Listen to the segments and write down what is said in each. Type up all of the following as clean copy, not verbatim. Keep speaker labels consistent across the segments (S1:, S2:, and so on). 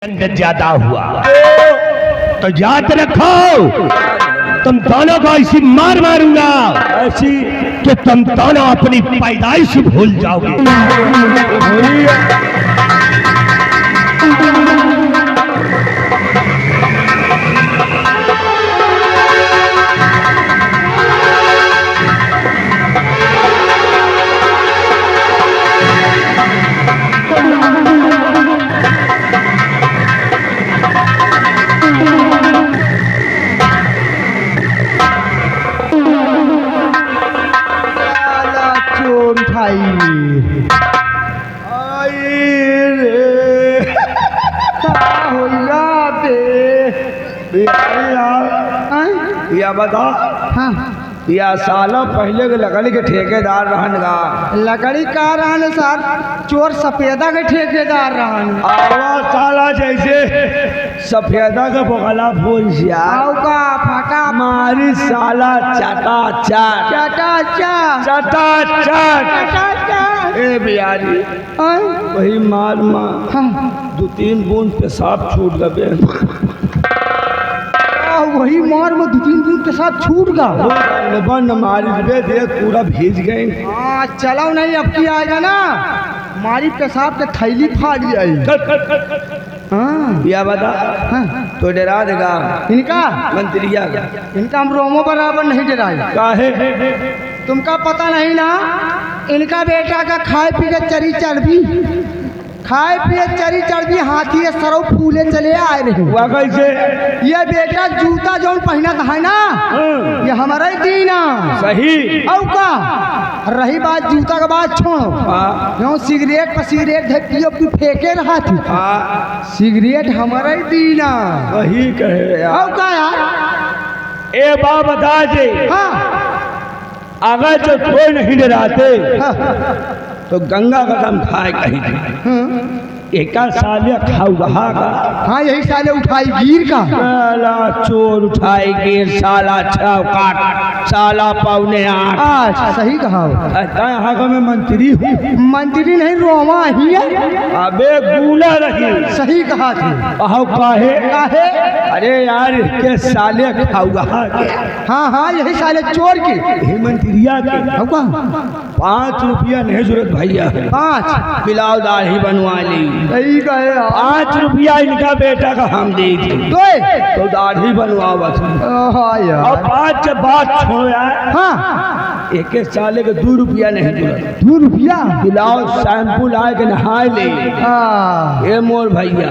S1: ज्यादा हुआ तो याद रखो, तुम दोनों को ऐसी मार मारूंगा ऐसी कि तुम दोनों अपनी पैदाइश भूल जाओगे।
S2: या बता हाँ। या सालों पहले के लकड़ी के ठेकेदार रहन गा
S3: लकड़ी का रहन सर, चोर सफेदा के ठेकेदार रहन।
S2: आवाज साला जैसे सफेदा का बगला फूल
S3: का फटा
S2: मारी साला चटा चट
S3: चटा चट
S2: चटा चट
S3: चटा चट।
S2: ए बिहारी वही मार मार दो तीन बूंद पेशाब छूट गए,
S3: वही मार में दो तीन दिन के साथ छूट गया।
S2: बन मारी दे पूरा भीज गए।
S3: हाँ चलो नहीं, अब की आएगा ना मारी पेशाब के थैली फाड़ आई। हाँ
S2: या बता
S3: हाँ।
S2: तो डरा देगा
S3: इनका
S2: मंत्रिया
S3: इनका हम रोमो बराबर नहीं डराए।
S2: काहे
S3: तुमका पता नहीं ना, इनका बेटा का खाए पी के चरी चढ़ी, खाए पिए चरी चढ़ी, हाथी सरौ फूले चले आए रहे।
S2: कैसे
S3: ये बेटा जूता जो पहना है ना ये हमारा ही दीना
S2: सही।
S3: औ का रही बात जूता का बात छोड़ो, जो सिगरेट पर सिगरेट पियो की फेंके रहा थी, सिगरेट हमारा ही दीना
S2: वही कहे
S3: औ का यार।
S2: ए बा बता दे
S3: हाँ
S2: अगर जो कोई नहीं डराते तो गंगा का दम खाए कहीं एक साले खाऊ रहा का।
S3: हाँ यही साले उठाई गिर का
S2: साला चोर उठाई गिर, साला छाव काट, साला पौने आठ।
S3: सही कहा।
S2: यहाँ का मैं मंत्री हूँ,
S3: मंत्री नहीं रोमा ही है।
S2: अबे गूला रही।
S3: सही कहा थी।
S2: काहे काहे अरे यार के साले खाऊ रहा के।
S3: हाँ हाँ यही साले चोर के
S2: मंत्रिया के 5 रुपया नहीं जरूरत भैया,
S3: 5
S2: बिलाव दाढ़ी बनवा ली।
S3: सही कहे।
S2: 5 रुपया इनका बेटा का हम दे थे तो दाढ़ी बनवा बस। और 5 जब बात छोड़ो यार,
S3: हाँ
S2: एक साले के 2 रुपया नहीं दिया।
S3: 2 रुपया
S2: बिलाव शैम्पू लाए के नहाए ले। ये मोर भैया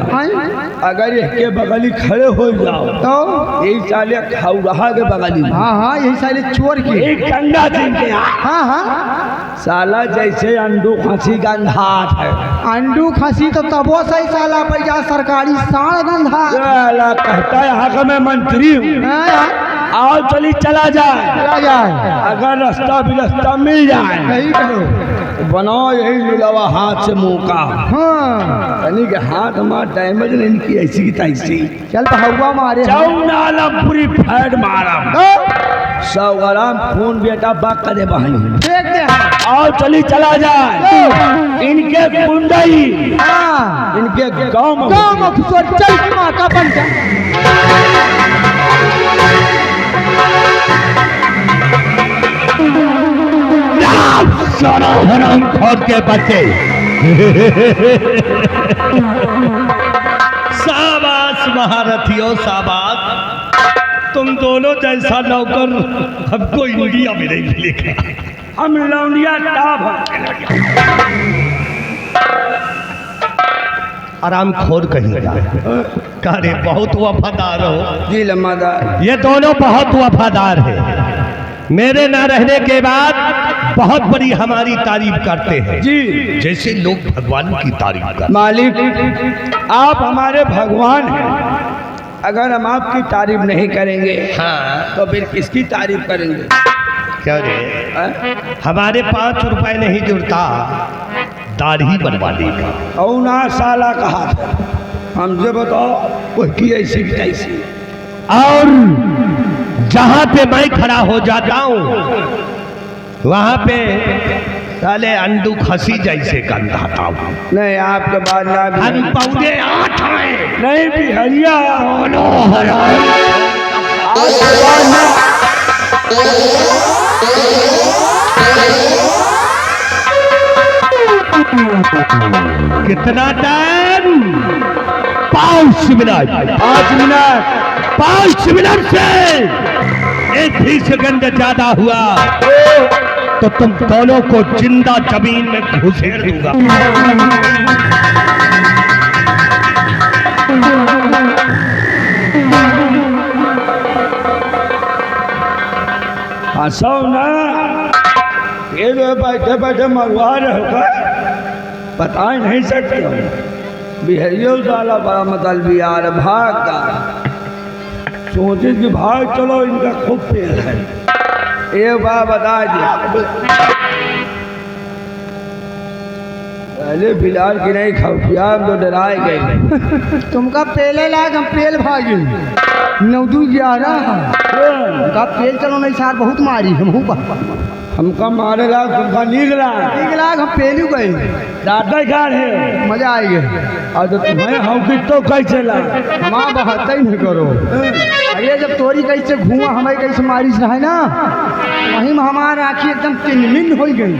S2: अगर इसके बगली खड़े हो जाओ
S3: तो
S2: यही साले खाऊ रहा के बगली।
S3: हाँ हाँ यही साले चोर के।
S2: एक गंगा सिंह के
S3: हाँ हाँ
S2: साला जैसे अंडू खांसी गंधात है।
S3: अंडू खांसी तो तबो सही साला पैसा सरकारी साढ़ गंधा।
S2: साला कहता है यहाँ का मैं मंत्री हूँ, आओ चली चला जाए, अगर रास्ता बिलस्ता मिल जाए
S3: सही कहो।
S2: बनाओ यही मिलावा हाथ से मौका।
S3: हाँ
S2: यानी कि हाथ हमारा डैमेज नहीं की ऐसी की तैसी।
S3: चल तो हवा मारे
S2: चौनाला पूरी फैट मारा 100 ग्राम खून बेटा बाग करे बहन
S3: देख दे।
S2: आओ चली चला जाए इनके कुंडई इनके गाँव में
S3: चल माँ का बन जा।
S1: हराम खोद के बच्चे। शाबाश महारथियों शाबाश, तुम दोनों जैसा नौकर हमको इंडिया में नहीं मिलेगा।
S2: हम लौंडिया टाप
S1: आराम खोर कहेगा। अरे बहुत वफादार हो
S2: जी लम्बादार।
S1: ये दोनों बहुत वफादार है, मेरे ना रहने के बाद बहुत बड़ी हमारी तारीफ करते हैं
S2: जी,
S1: जैसे लोग भगवान की तारीफ करते।
S2: मालिक आप हमारे भगवान हैं, अगर हम आपकी तारीफ नहीं करेंगे
S1: हाँ
S2: तो फिर किसकी तारीफ करेंगे?
S1: क्या रे हमारे 5 रुपए नहीं जुड़ता दाढ़ी बनवा देगा।
S2: और ना साला कहा था हमसे बताओ कोई की ऐसी की तैसी।
S1: और जहां पे मैं खड़ा हो जाता हूं वहां पे साले अंडू खसी जैसे गंधा था।
S2: नहीं आपके बाद ना भी
S1: हम पौधे 8 आए।
S2: नहीं बिहरिया
S1: बोलो हराम।
S2: आपके बाद ना
S1: कितना टाइम? 5 मिनट।
S2: 5 मिनट
S1: 5 मिनट से 1 भी सेकंड ज्यादा हुआ तो तुम दोनों को जिंदा जमीन में घुसेड़ दूंगा।
S2: हंसो ना, ये जो बैठे बैठे मरवा रहे हो बता ही नहीं सकते हो। बिहरियो साला बड़ा मतलबी यार भाग का सोचे कि भाग चलो इनका खूब पेड़ है। एक बार बता दिया पहले बिलाल की नहीं खौफिया हम तो डराए गए।
S3: तुमका पेले लायक हम पेल भागी 9-11 तुमका पेल चलो नहीं सार बहुत मारी
S2: हमका मारेगा तुमका निकला
S3: हम पेलू गए
S2: दादा घर है
S3: मजा आई गए।
S2: और तो तुम्हें हम तो कैसे ला
S3: माँ बहता ही नहीं करो। अरे जब तोरी कैसे घुआ हमें कैसे मारी से है ना वहीं में हमारा आँखी एकदम तिनमिन हो गई।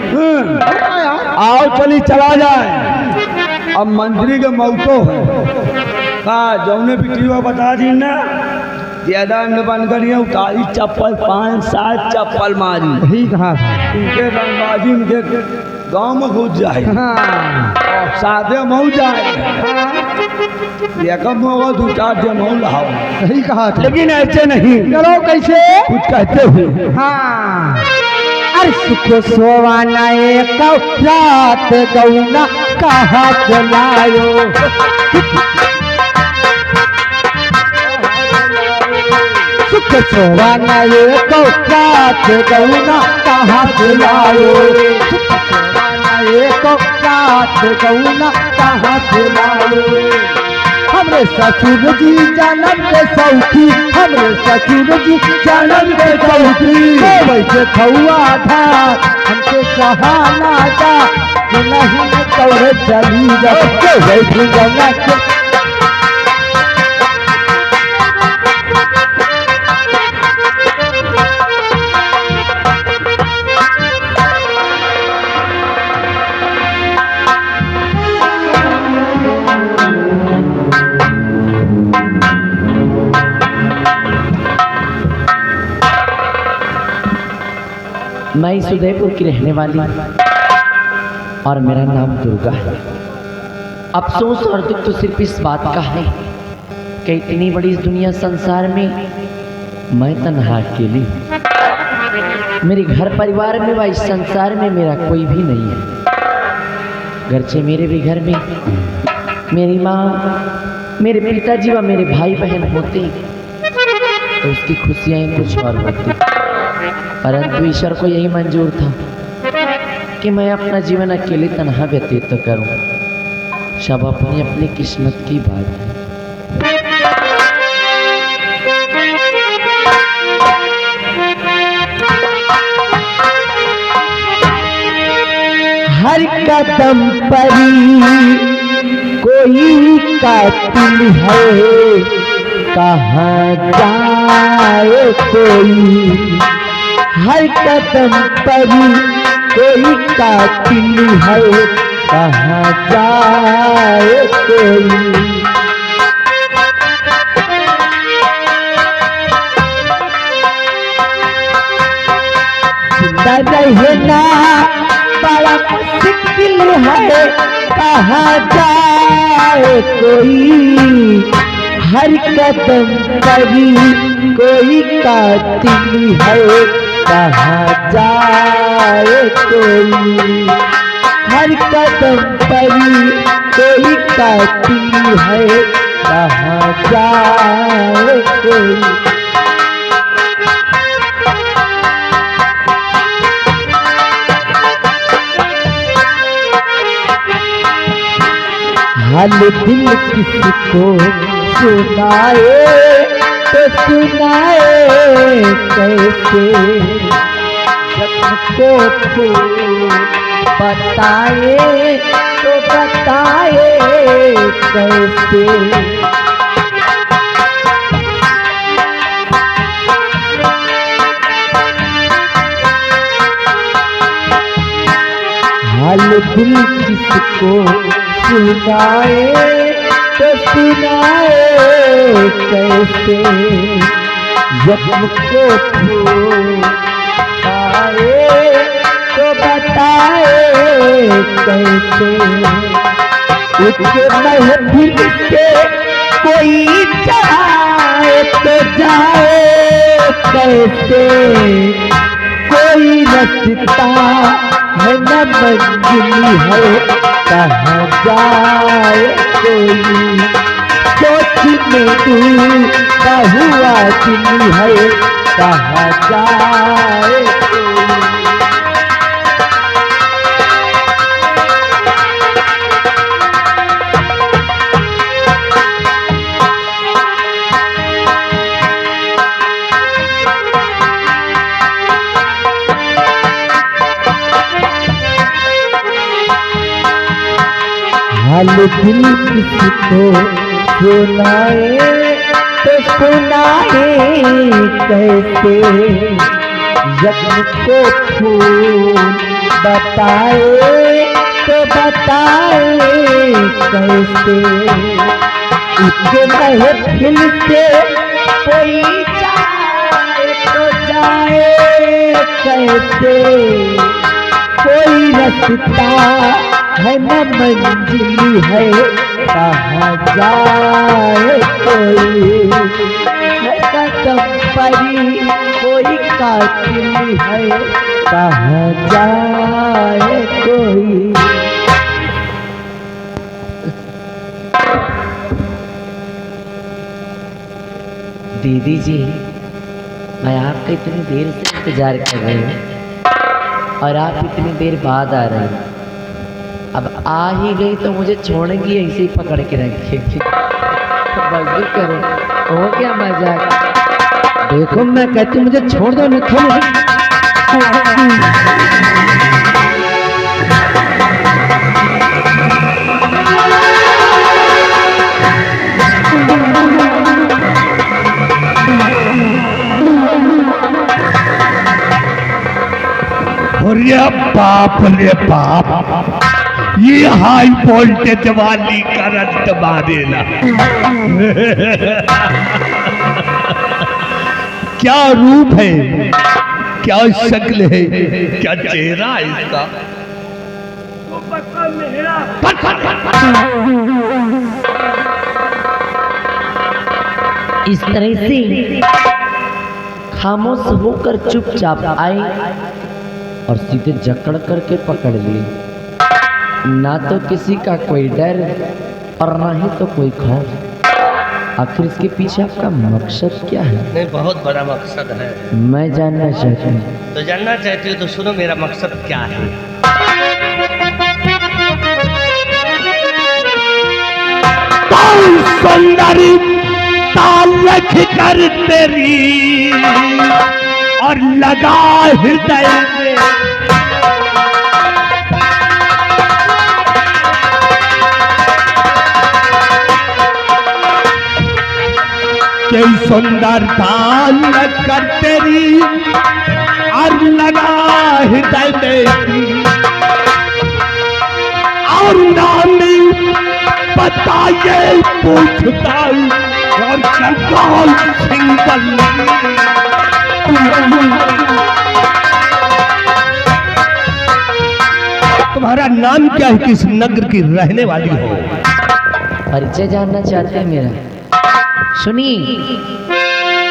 S2: आओ चली चला जाए। अब मंत्री के मौतो है का जौने बिटिया बता दी ना ज्यादा में बन करिए उतारी चप्पल 5-7 चप्पल मारी
S3: यही कहा
S2: उनके रंगबाजी उनके गांव में घुस जाए।
S3: हाँ
S2: सादे मऊ जाए एकम होगा 2-4 जमऊ लाओ।
S3: सही कहा था
S2: लेकिन ऐसे नहीं
S3: चलो कैसे
S2: कुछ कहते हुए
S3: हाँ अरे सुख सोवाना एक रात गौना कहा चलायो सुख सोवाना एक रात गौना कहा चलायो सुख सोवाना एक रात गौना कहा चलायो। हमरे ससुर जी जन्म के सौखी हमरे ससुर जी जन्म के सौखी वैसे खौआ था हमके सहाना था नहीं तोरे चली जाते वैसे गंगा के
S4: मैं इस उदयपुर की रहने वाली और मेरा नाम दुर्गा है। अफसोस और दुख तो सिर्फ इस बात का है कि इतनी बड़ी इस दुनिया संसार में मैं तन्हा अकेली हूँ। मेरे घर परिवार में व इस संसार में मेरा कोई भी नहीं है। घरचे मेरे भी घर में मेरी माँ मेरे पिताजी व मेरे भाई बहन होते तो उसकी खुशियाँ कुछ और होती, परंतु ईश्वर को यही मंजूर था कि मैं अपना जीवन अकेले तन्हा व्यतीत करूं। सब अपनी अपनी किस्मत की बात है।
S3: हर कदम पर कोई कातिल है कहाँ जाए कोई हर कदम पर कोई कातिल है कहाँ जाए कोई। जिंदा रहना बड़ा मुश्किल है कहाँ जाए कोई हर कदम पर कोई कातिल है कहाँ जाए कोई हर कदम पर कोई कातिल है कहाँ जाए कोई। हाल दिल किसको सुनाए तो सुनाए कैसे सबको
S4: बताए तो बताए कैसे। हाल दिल किसको सुनाए तो सुनाए कैसे। जख्म को आए तो बताए कैसे। उसके महफिल से कोई जाए तो जाए कैसे। कोई रास्ता है न मंजिल है कहाँ जाए कोई। सोच में डूबा हुआ दिल है कहाँ जाए कोई। हाल दिल किसको सुनाए तो सुनाए कैसे। जख्म को खून बताए तो बताए कैसे। उसके महफिल से कोई जाए तो जाए कैसे। कोई रास्ता है न मंजिल है कहाँ जाए कोई। है कदम परी कोई कातिल है कहाँ जाए कोई। दीदी जी, मैं आपका इतनी देर से इंतजार कर रही हूँ और आप इतनी देर बाद आ रहे हैं। अब आ ही गई तो मुझे छोड़ेंगी ऐसे ही पकड़ के रखेंगी। मजबूर करो, हो क्या मजाक। देखो मैं कहती हूँ मुझे छोड़ दो नहीं तो
S1: अरे बाप रे बाप, ये हाई वोल्टेज वाली करंट मारेला। क्या रूप है, क्या शक्ल है, क्या चेहरा है इसका।
S4: इस तरह से खामोश होकर चुपचाप आए और सीधे जकड़ करके पकड़ लिए। ना तो किसी का कोई डर और ना ही तो कोई खौफ। आखिर इसके पीछे आपका मकसद क्या है?
S1: नहीं, बहुत बड़ा मकसद है।
S4: मैं जानना चाहती हूँ।
S1: तो जानना चाहती हो तो सुनो मेरा मकसद क्या है। सुंदरी तालख कर तेरी और लगा हृदय में के सुंदर तालख कर तेरी और लगा हृदय में और नाम बताइए पूछता और कंट्रोल सिंगल। तुम्हारा नाम क्या है, किस नगर की रहने वाली हो?
S4: परिचय जानना चाहते हैं मेरा? सुनी।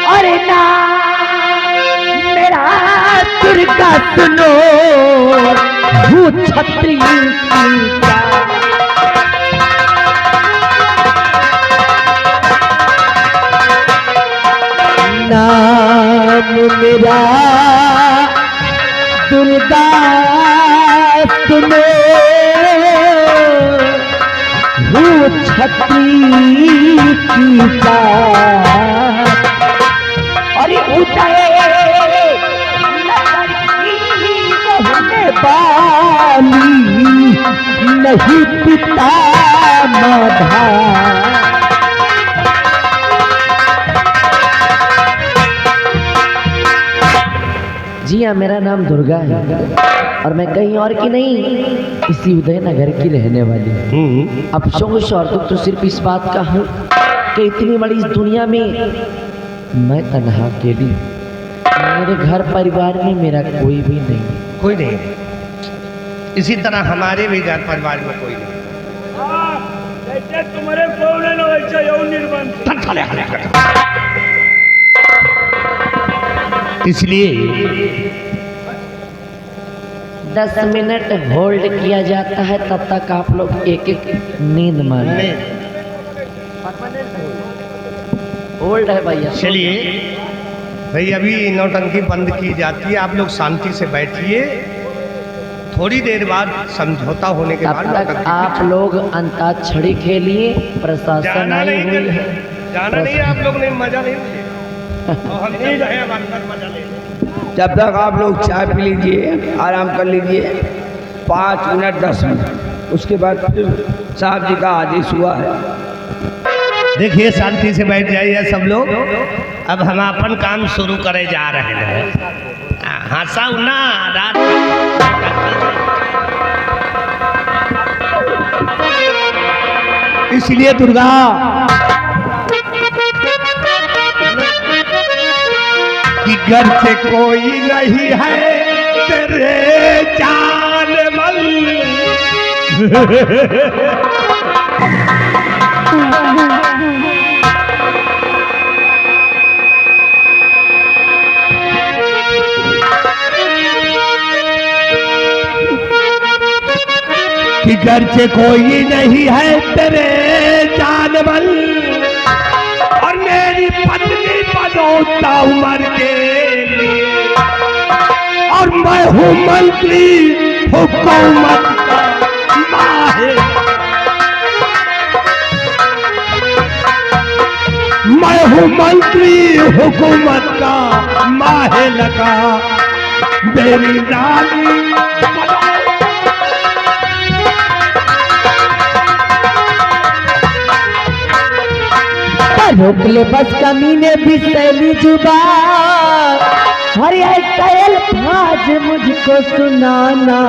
S4: अरे नाम मेरा दुर्गा सुनो, हूँ छत्री नाम मेरा दुर्गा सुनो, हूँ छत्री की जात। अरे उदय नगर की रहने वाली जी हाँ, मेरा नाम दुर्गा है और मैं कहीं और की नहीं, इसी उदयनगर की रहने वाली हूँ। अफसोस और दुख तो सिर्फ इस बात का है कि इतनी बड़ी इस दुनिया में मैं तन्हा अकेली हूँ। मेरे घर परिवार में मेरा कोई भी नहीं है।
S1: कोई नहीं है। इसी तरह हमारे भी घर परिवार में कोई नहीं।
S2: तुम्हारे
S1: इसलिए
S4: 10 मिनट होल्ड किया जाता है, तब तक आप लोग एक एक नींद मान होल्ड है भैया।
S1: चलिए भाई, अभी नौटंकी बंद की जाती है, आप लोग शांति से बैठिए। थोड़ी देर बाद समझौता होने के बाद
S4: तब तक आप लोग अंताक्षरी खेलिए। प्रशासन आई हुई है।
S1: जाना नहीं है आप लोग ने, मजा नहीं है। और हम चल रहे हैं, अब अंदर मजा ले लें।
S2: जब तक आप लोग चाय पी लीजिए, आराम कर लीजिए 5 मिनट 10 मिनट, उसके बाद फिर साहब जी का आदेश हुआ है।
S1: देखिए, शांति से बैठ जाइए सब लोग। अब हम अपन काम शुरू करे जा रहे हैं। हंसाऊ ना रात इसलिए दुर्गा कि घर से कोई नहीं है तेरे जान मन। कि घर से कोई नहीं है तेरे जानवर, और मेरी पत्नी बनौता उम्र के लिए, और मैं हूँ मंत्री हुकूमत का माहिर। मैं हूँ मंत्री हुकूमत का माहिर लगा, मेरी रानी
S4: रोक ले बस कमीने भी सैली जुबान, हरे सैल भाज मुझको सुनाना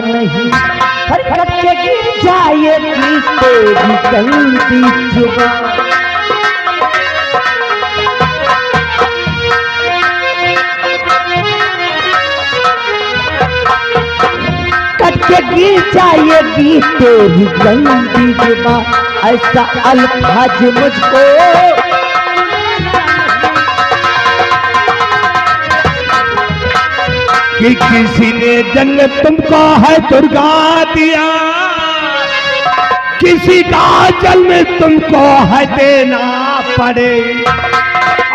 S4: नहीं, हर कच्चे गिर जाए की तेरी गलती जुबान। कच्चे गिर जाएगी तेरी गलती जुबान, ऐसा अल्फाज मुझको
S1: कि किसी ने जन्म तुमको है दुर्गा दिया, किसी का जन्म तुमको है देना पड़े,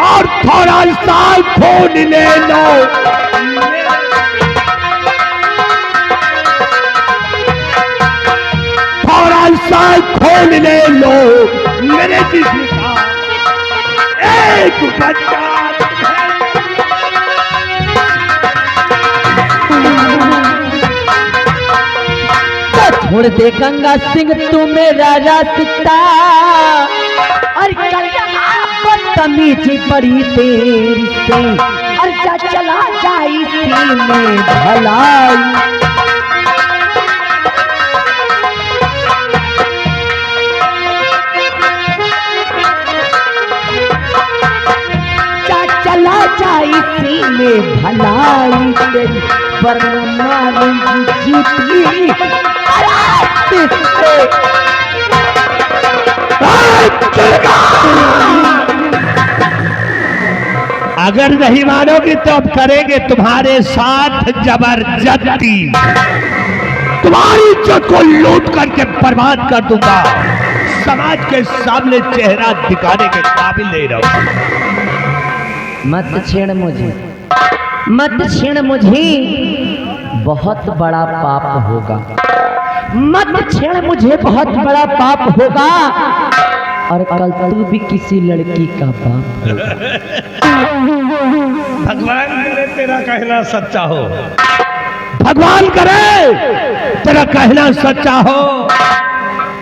S1: और थोड़ा सा खून ले लो। थोड़ा सा खून ले लो मेरे जिस्म का, एक बच्चा
S4: छोड़ दे गंगा सिंह तू मेरा रास्ता, और बदतमीजी बड़ी तेरी से, और जा चला जाई सीने भलाई। जा चला जाई सीने भलाई तेरी, वरना मारूंगी जीती।
S1: अगर नहीं मानोगी तो अब करेंगे तुम्हारे साथ जबरदस्ती। तुम्हारी इज्जत को लूट करके बर्बाद कर दूंगा, समाज के सामने चेहरा दिखाने के काबिल नहीं रहूंगा।
S4: मत छेड़ मुझे, मत छेड़ मुझे, बहुत बड़ा पाप होगा। मत छेड़ मुझे, बहुत बड़ा पाप होगा, और कल तू भी किसी लड़की का बाप।
S1: भगवान करे तेरा कहना सच्चा हो, भगवान करे तेरा कहना सच्चा हो,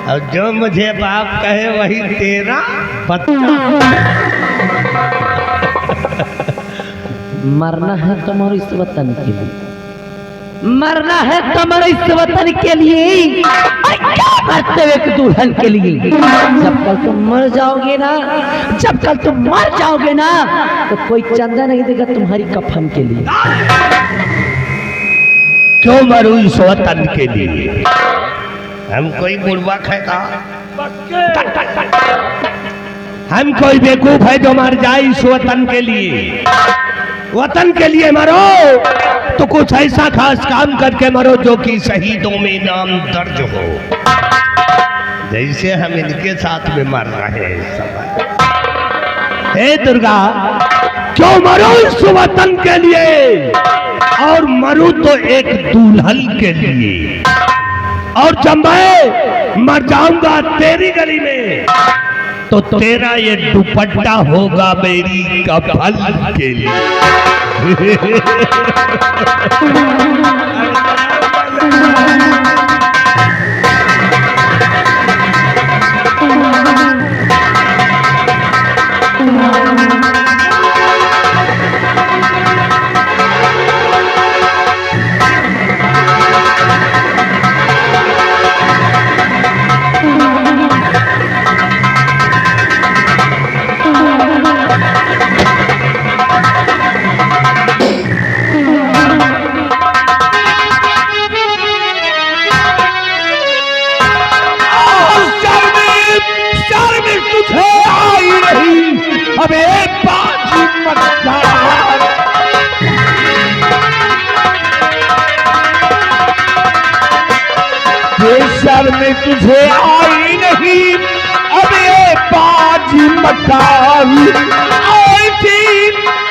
S1: और जो मुझे बाप कहे वही तेरा बच्चा।
S4: मरना है तुम्हारे इस वतन के लिए, मरना है तुम्हारे इस वतन के लिए, क्या मरते हुए एक दुल्हन के लिए। जब कल तुम मर जाओगे ना, जब कल तुम मर जाओगे ना, तो कोई चंदा नहीं देगा तुम्हारी कफन के लिए।
S1: क्यों मरूं इस वतन के लिए? हम कोई बुड़बक है का? हम कोई बेवकूफ है जो मर जाए इस वतन के लिए? वतन के लिए मरो तो कुछ ऐसा खास काम करके मरो जो कि शहीदों में नाम दर्ज हो, जैसे हम इनके साथ में मर रहे हैं सब। हे दुर्गा, क्यों मरो इस वतन के लिए, और मरूं तो एक दुल्हन के लिए। और जब मैं मर जाऊंगा तेरी गली में, तो तेरा ये दुपट्टा होगा मेरी कफन के लिए। शर्म तुझे आई नहीं, अब ये बाजी मकान, ऐसी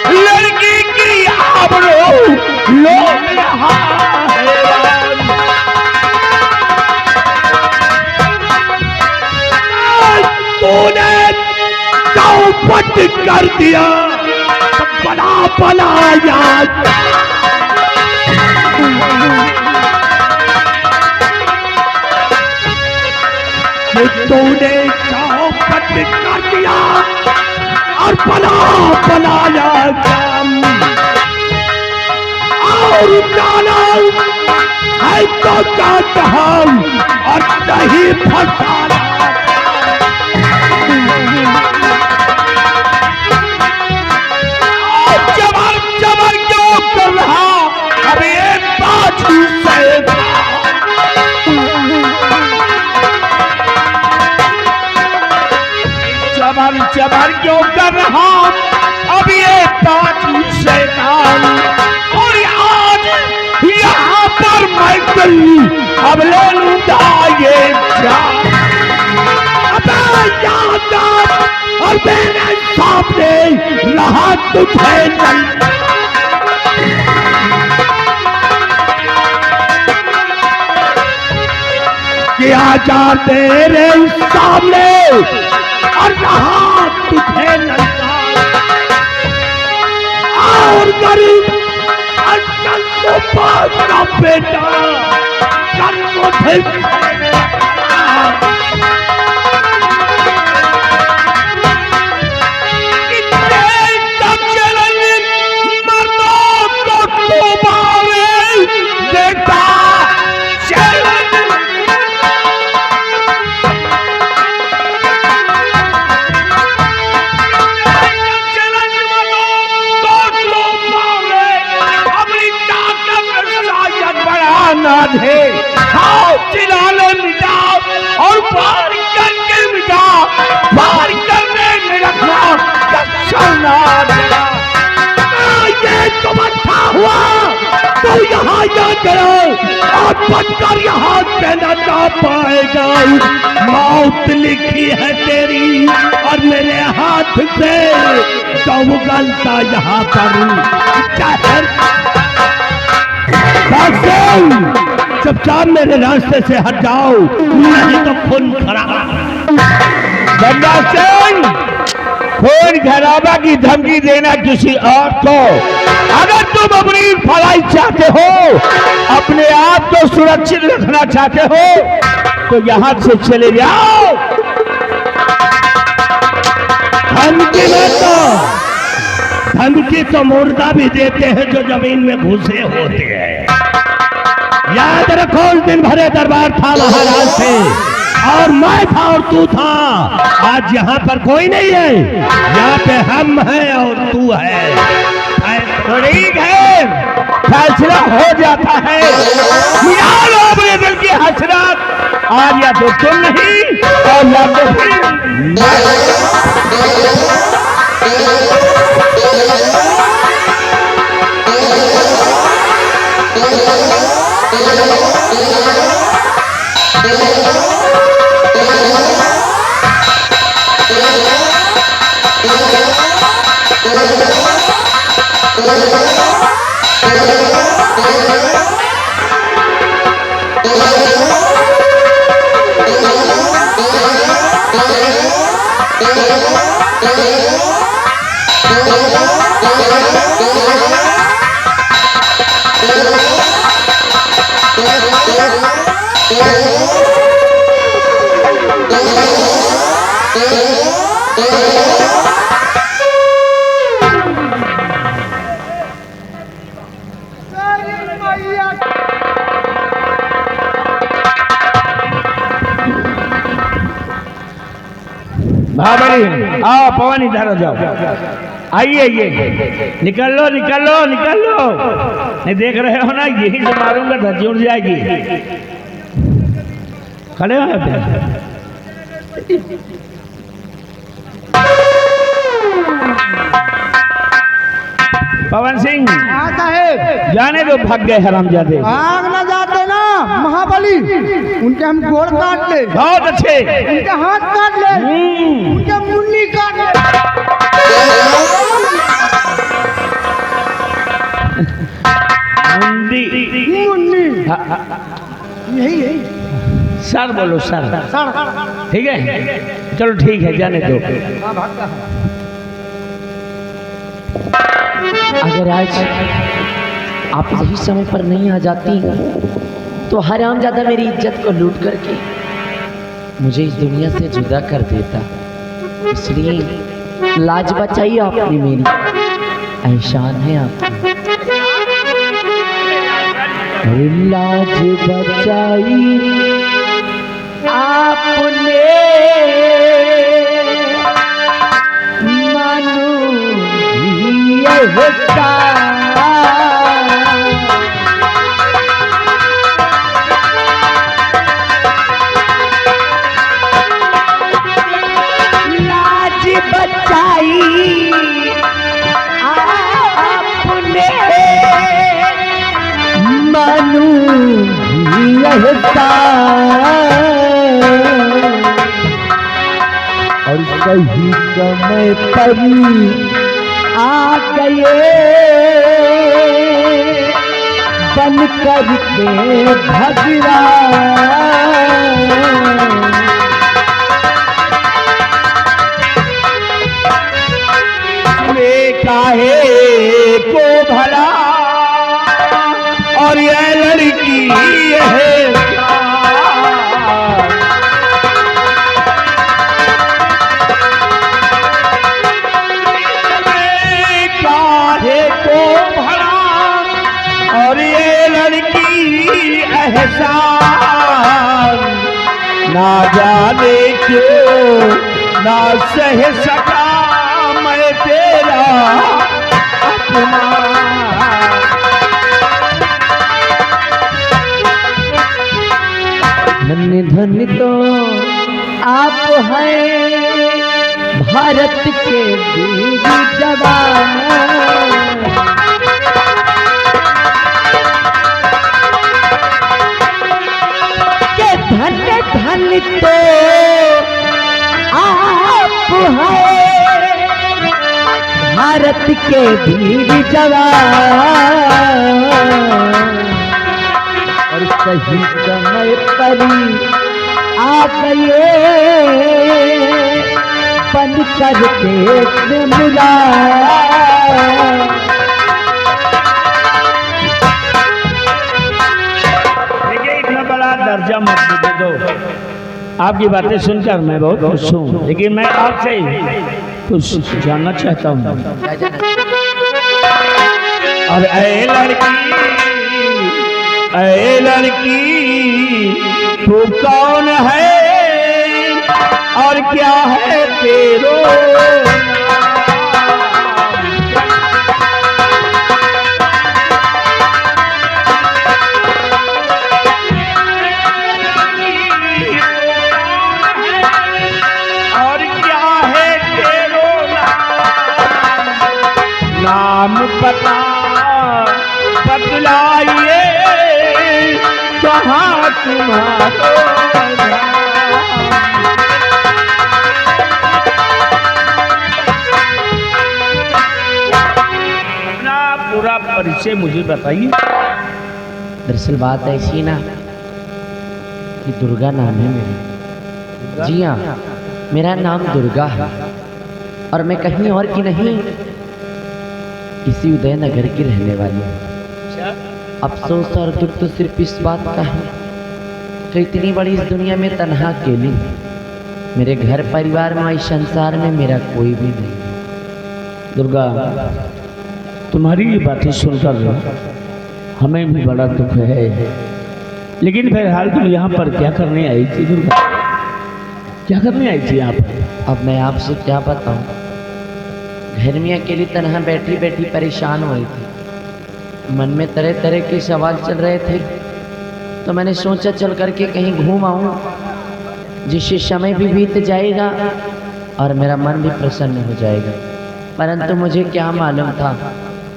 S1: लड़की की आबरू लोग तूने चौपट कर दिया, बना बनाया तूने चौपट कर दिया और बनाया काम, और जाना है तो क्या कहा और नहीं फंसाना। जबर जबर क्यों कर रहा, अब ये बाजू से जबर क्यों कर रहा, अब ये बाजू शैतान। और आज यहाँ पर मैं गई, अब ले लूंगा ये जान। अबे याद और मेरे सामने रहा तुझे नहीं, कि आजा तेरे सामने और रहा तुझे नंगा, और गरीब अंकल को पास का बेटा कल को फिर चिल्लाने मिटाओ और पार करके मिटाओ, पार करने में रखना ये तुम अच्छा हुआ तो यहाँ याद करो, और बचकर यहाँ कहना ना पाएगा। मौत लिखी है तेरी और मेरे हाथ से, तो उगलता यहाँ पर चुपचाप मेरे रास्ते से हट जाओ, नहीं तो खून खराबा। बंदा सिंह, खून खराबा की धमकी देना किसी और को, अगर तुम अपनी भलाई चाहते हो, अपने आप को सुरक्षित रखना चाहते हो, तो यहाँ से चले जाओ। धमकी मत दो, धमकी तो मुर्दा भी देते हैं जो जमीन में घुसे होते हैं। याद रखो, उस दिन भरे दरबार था महाराज से, और मैं था और तू था। आज यहाँ पर कोई नहीं है, यहाँ पे हम हैं और तू है। ठीक है, फैसला हो जाता है। यार अपने दिल की हसरत, आज या तो तुम नहीं और या तो फिर महाबली आओ, पवन इधर हो जाओ। आइए आइए, निकल लो निकल लो निकल लो। नहीं देख रहे हो ना, यही से मारूंगा धरती उड़ जाएगी। खड़े हो पवन सिंह।
S3: हाँ साहेब।
S1: जाने दो, भाग गए हरामजादे।
S3: भाग ना जाते ना महाबली, उनके हम गोड़ काट ले।
S1: बहुत अच्छे।
S3: उनके हाथ काट ले, उनके मुन्नी काट ले। मुन्नी यही यही
S1: सर बोलो, सर।
S3: सर।
S1: ठीक है, चलो ठीक है, जाने दो।
S4: अगर आज आप सही समय पर नहीं आ जाती तो हरामजादा मेरी इज्जत को लूट करके मुझे इस दुनिया से जुदा कर देता। इसलिए लाज बचाई आपने मेरी, एहसान है आपकी। लाज बचाई आपने, मानो ये होता। लाज बचाई आपने, मानो ये होता। और सही समय पर आ गए बन कर के भगरा।
S1: काहे को भला और ये लड़की है काहे को भला और ये लड़की एहसान ना जाने क्यों ना सह सका मैं तेरा अपमान।
S4: धन्य धन्य तो आप हैं भारत के वीर जवान। के धन्य धन्य तो आप हैं भारत के वीर जवान। और सही समय पर आ गए बन कर के मिला।
S1: देखिए, इतना बड़ा दर्जा मत दे दो। आपकी बातें सुनकर मैं बहुत खुश हूँ, लेकिन मैं आपसे कुछ जानना चाहता हूँ। और ऐ लड़की तू कौन है और क्या है तेरो और क्या है तेरो नाम पता बतलाइए कहाँ तुम्हारा अपना पूरा परिचय मुझे बताइए।
S4: दरअसल बात ऐसी ना कि दुर्गा नाम है मेरा। जी हाँ, मेरा नाम दुर्गा है और मैं कहीं और की नहीं, इसी उदयनगर की रहने वाली हूँ। अफसोस और दुख तो सिर्फ इस बात का है कि इतनी बड़ी इस दुनिया में तन्हा अकेली मेरे घर परिवार में, इस संसार में मेरा कोई भी नहीं।
S1: दुर्गा, तुम्हारी ये बातें सुनकर हमें भी बड़ा दुख है, लेकिन फिलहाल तुम यहाँ पर क्या करने आई थी दुर्गा? क्या करने आई थी यहाँ पर?
S4: अब मैं आपसे क्या बताऊं, घर में अकेली तन्हा बैठी बैठी परेशान हो रही थी। मन में तरह तरह के सवाल चल रहे थे, तो मैंने सोचा चल करके कहीं घूम आऊं, जिससे समय भी बीत जाएगा और मेरा मन भी प्रसन्न हो जाएगा। परंतु मुझे क्या मालूम था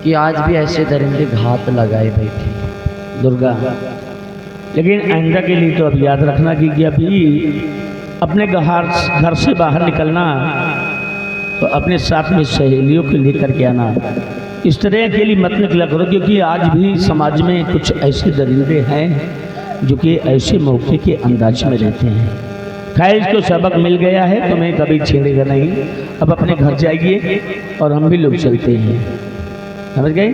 S4: कि आज भी ऐसे दरिंदे घात लगाए बैठे।
S1: दुर्गा, लेकिन आइंदा के लिए तो अब याद रखना कि अभी अपने घर से बाहर निकलना तो अपने साथ में सहेलियों को लेकर के आना। इस तरह के लिए मत निकला करो, क्योंकि आज भी समाज में कुछ ऐसे दरिंदे हैं जो कि ऐसे मौके के अंदाज में रहते हैं। खैर, इसको सबक मिल गया है, तुम्हें कभी छेड़ेगा नहीं। अब अपने घर जाइए और हम भी लोग चलते हैं, समझ गए?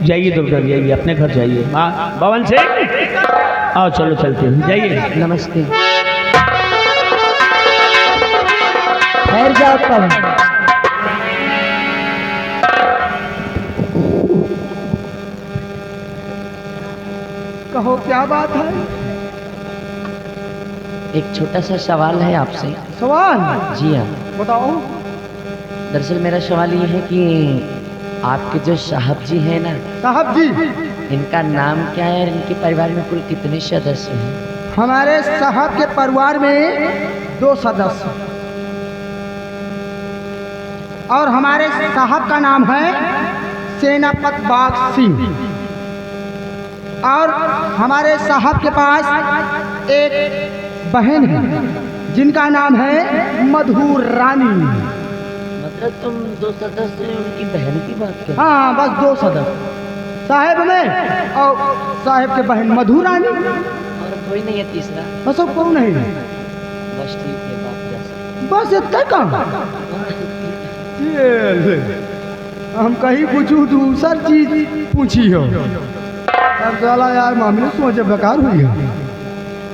S1: जाइए दुर्गा, जाइए अपने घर जाइए। माँ भवन से आओ, चलो चलते हैं, जाइए।
S4: नमस्ते। ठहर जाओ पवन।
S3: कहो क्या बात है?
S4: एक छोटा सा सवाल है आपसे।
S3: सवाल?
S4: जी हाँ,
S3: बताओ।
S4: दरअसल मेरा सवाल ये है कि आपके जो साहब जी हैं ना,
S3: साहब जी,
S4: इनका नाम क्या है और इनके परिवार में कुल कितने सदस्य हैं?
S3: हमारे साहब के परिवार में 2 सदस्य और हमारे साहब का नाम है सेनापति बाग सिंह, और हमारे साहब के पास एक बहन है जिनका नाम है मधुर रानी।
S4: मतलब तुम 2 सदस्य उनकी बहन की बात कर?
S3: हाँ, बस 2 सदस्य, साहब में और साहब के बहन मधुर रानी।
S4: और कोई नहीं है तीसरा?
S3: बस अब कौन नहीं है,
S4: बस ठीक है, बात जा
S3: बस इतना काम। हम कहीं पूछू दूसर चीज पूछी हो, अब चला यार मामले सोचे बेकार हुई है।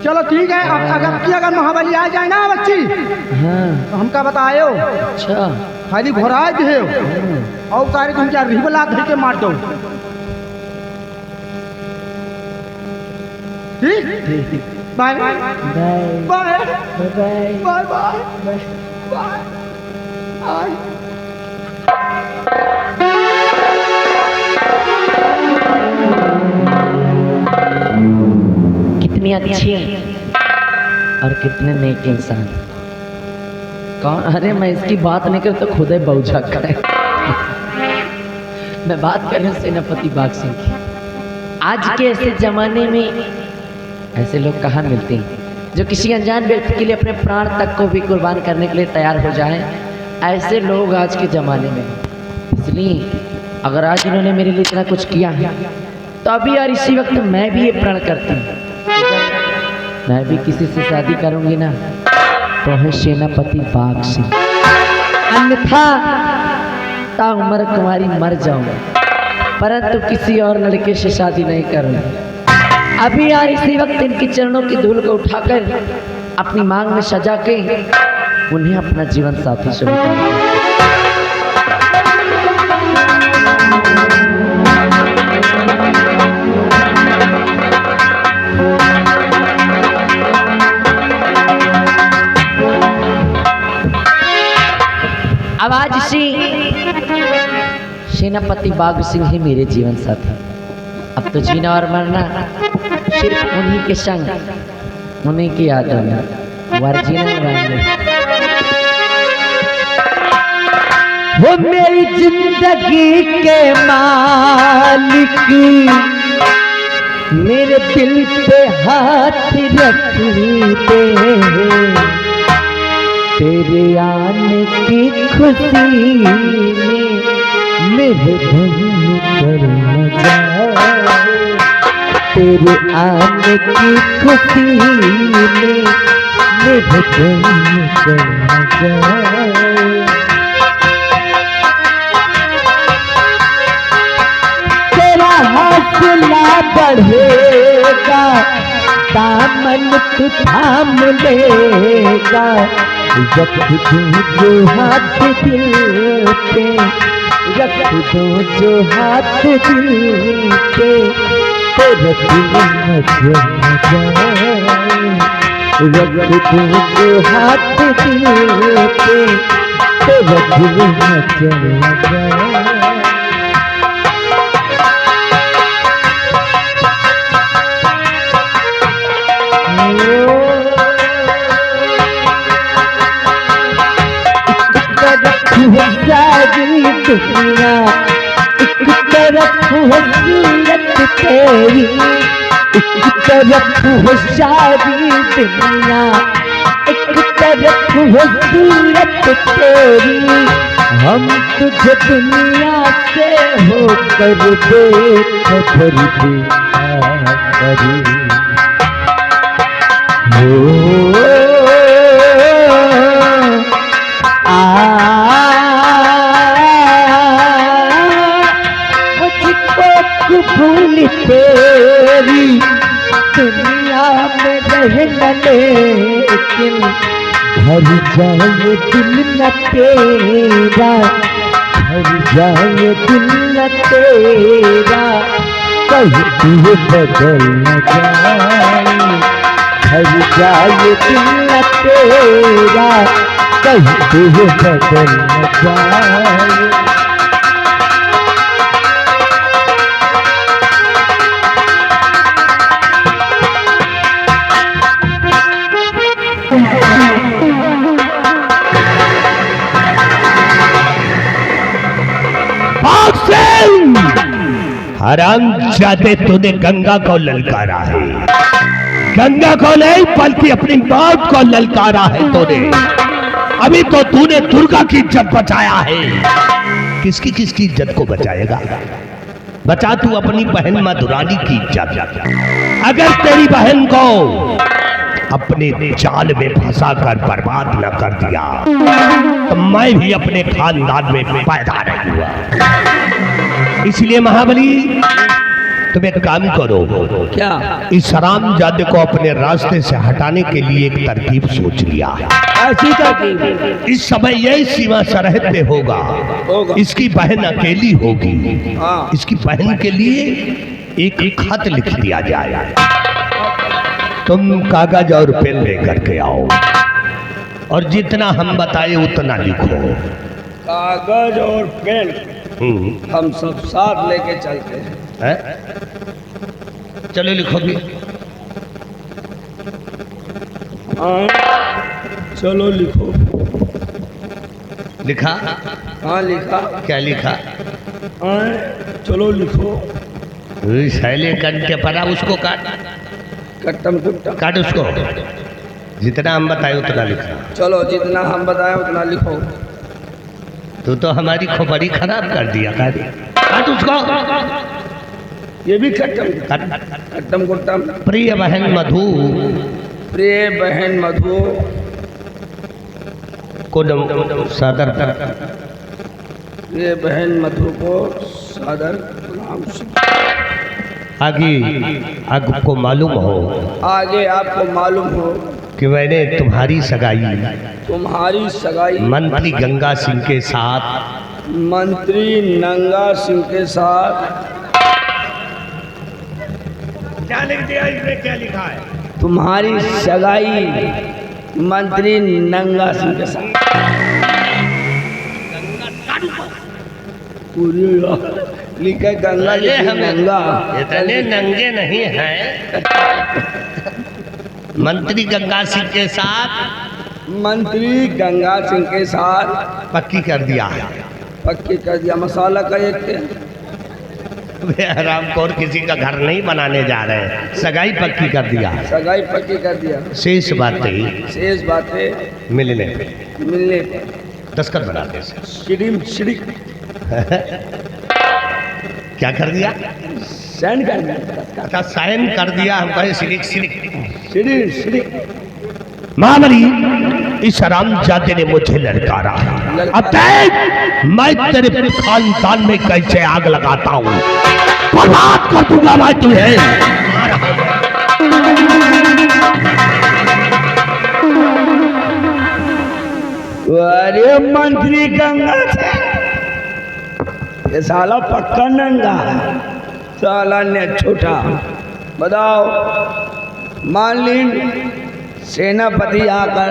S3: चलो ठीक है, अब अगर महाबली आ जाए ना बच्ची,
S4: हाँ।
S3: तो हमका बतायो।
S4: अच्छा,
S3: खाली घोड़ा दे और तारे तुम क्या रिबला धर के मार दो। ठीक, bye bye
S4: bye
S3: bye
S4: bye
S3: bye bye bye.
S4: कितनी अच्छी और कितने नेक इंसान। कौन? अरे मैं इसकी बात नहीं कर तो खुद ही बहुझक है। मैं बात कर रहा हूँ सेनापति बाग सिंह की। आज के ऐसे जमाने में ऐसे लोग कहाँ मिलते हैं जो किसी अनजान व्यक्ति के लिए अपने प्राण तक को भी कुर्बान करने के लिए तैयार हो जाए। ऐसे लोग आज के ज़माने में, इसलिए अगर आज इन्होंने मेरे लिए इतना कुछ किया है तो अभी यार इसी वक्त मैं भी ये प्रण करती हूँ, मैं भी किसी से शादी करूँगी ना तो है सेनापति बाग सिंह, अन्यथा ताउम्र कुमारी मर जाऊंगा, परंतु किसी और लड़के से शादी नहीं करूँगी। अभी यार इसी वक्त इनके चरणों की धूल को उठाकर अपनी मांग में सजा के उन्हें अपना जीवन साथी स्वीकार धोखेबाज सिंह सेनापति बाघ सिंह ही मेरे जीवन साथी। अब तो जीना और मरना सिर्फ उन्हीं के संग, उन्हीं की यादों में वर्जिनल रहेंगे। वो मेरी जिंदगी के मालिक मेरे दिल पे हाथ रख दे, तेरे आने की खुशी में मेरे धन कर न जाए, तेरे आने की खुशी में मेरे धन कर न जाए। तेरा हौसला बढ़ेगा, दामन तू थाम लेगा, रख दूं जो हाथ दिल पे, रख दूं जो हाथ दिल पे, तेरा दिल न जल जाए, रख दूं जो हाथ दिल पे, तेरा दिल न जल जाए। सारी दुनिया एक तरफ हो सूरत तेरी, एक तरफ हो सारी दुनिया, एक तरफ हो सूरत तेरी, हम तुझे दुनिया से होकर बेखबर देखा करी। भूल तेरी दुनिया में रहना, लेकिन घर जाए दिल न तेरा, घर जाए दिल न तेरा, कहीं तू बदल न जाए, घर जाए दिल न तेरा, कहीं तू बदल न जाए।
S1: हरामजादे तूने गंगा को ललकारा है, गंगा को नहीं बल्कि अपनी मौत को ललकारा है तूने। अभी तो तूने दुर्गा की इज्जत बचाया है, किसकी किसकी इज्जत को बचाएगा? बचा तू अपनी बहन मधुरानी की इज्जत। अगर तेरी बहन को अपने जाल में फंसा कर बर्बाद न कर दिया तो मैं भी अपने खानदान में पैदा नहीं हुआ। इसलिए महाबली तुम एक काम करो,
S2: क्या?
S1: इस हरामजादे को अपने रास्ते से हटाने के लिए एक तरकीब सोच लिया है।
S2: ऐसी तरकीब?
S1: इस समय यही सीमा सरहद पे होगा, इसकी बहन अकेली होगी, इसकी बहन के लिए एक खत लिख दिया जाए। तुम कागज और पेन लेकर के आओ और जितना हम बताए उतना लिखो।
S2: कागज और पेन हम सब साथ लेके चलते हैं।
S1: चलो लिखोगे?
S2: हाँ चलो लिखो।
S1: लिखा?
S2: हाँ लिखा।
S1: क्या लिखा?
S2: हाँ चलो लिखो।
S1: शैले कंटे पड़ा, उसको काट,
S2: कट्टम कुट्टम
S1: काट उसको। जितना हम बताए उतना लिखा।
S2: चलो जितना हम बताए उतना लिखो।
S1: तू तो हमारी खोपड़ी खराब कर दिया। काट उसको।
S2: ये भी कट्टम कुट्टम।
S1: प्रिय बहन मधु,
S2: प्रिय बहन मधु
S1: को सादर,
S2: प्रिय बहन मधु को सादर प्रणाम।
S1: आगे आपको मालूम हो,
S2: आगे आपको मालूम हो
S1: कि मैंने तुम्हारी सगाई मंत्री गंगा सिंह के साथ,
S2: मंत्री नंगा सिंह के साथ।
S1: क्या लिख दिया इसमें? क्या लिखा है?
S2: तुम्हारी सगाई मंत्री नंगा सिंह के साथ। पूरी लिखे गंगा
S1: अरे
S2: लिखे
S1: हम
S2: गंगा।
S1: इतने नंगे नहीं हैं। मंत्री गंगा सिंह के साथ
S2: मंत्री गंगा सिंह के साथ
S1: पक्की कर दिया है।
S2: पक्की कर दिया। मसाला का एक
S1: वे हरामखोर किसी का घर नहीं बनाने जा रहे हैं, सगाई पक्की कर दिया।
S2: सगाई पक्की कर दिया।
S1: शेष बातें
S2: शेष बातें
S1: मिलने पे
S2: मिलने पर
S1: दस्तखत बनाते से।
S2: श्रीम श्री
S1: क्या कर दिया?
S2: सैन कर दिया।
S1: अच्छा साइन कर दिया। हम कहे सिरिक सिरिक।
S2: श्री श्री
S1: महाबली इस हरामजादे ने मुझे ललकारा। अब देख मैं तेरे खानदान में कैसे आग लगाता हूँ, बर्बाद कर दूंगा मैं तुझे।
S2: अरे मंत्री गंगा ये साला पक्का नंगा है। साला ने छोटा बताओ। मान लीन सेनापति आकर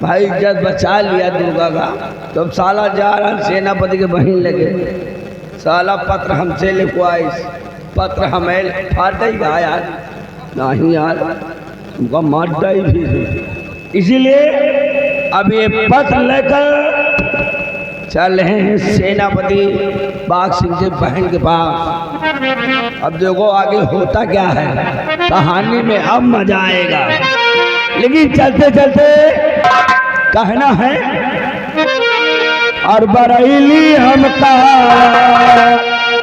S2: भाई इज्जत बचा लिया दुर्गा का, तो अब साला जा रहा सेनापति के बहन लगे। साला पत्र हमसे लिखवाई, पत्र हमें फाटेगा यार। नहीं यार तुमको मारता ही भी। इसीलिए अब ये पत्र लेकर चल रहे हैं सेनापति बाघ सिंह के बहन के पास। अब देखो आगे होता क्या है कहानी में, अब मजा आएगा। लेकिन चलते चलते कहना है और बरैली हमका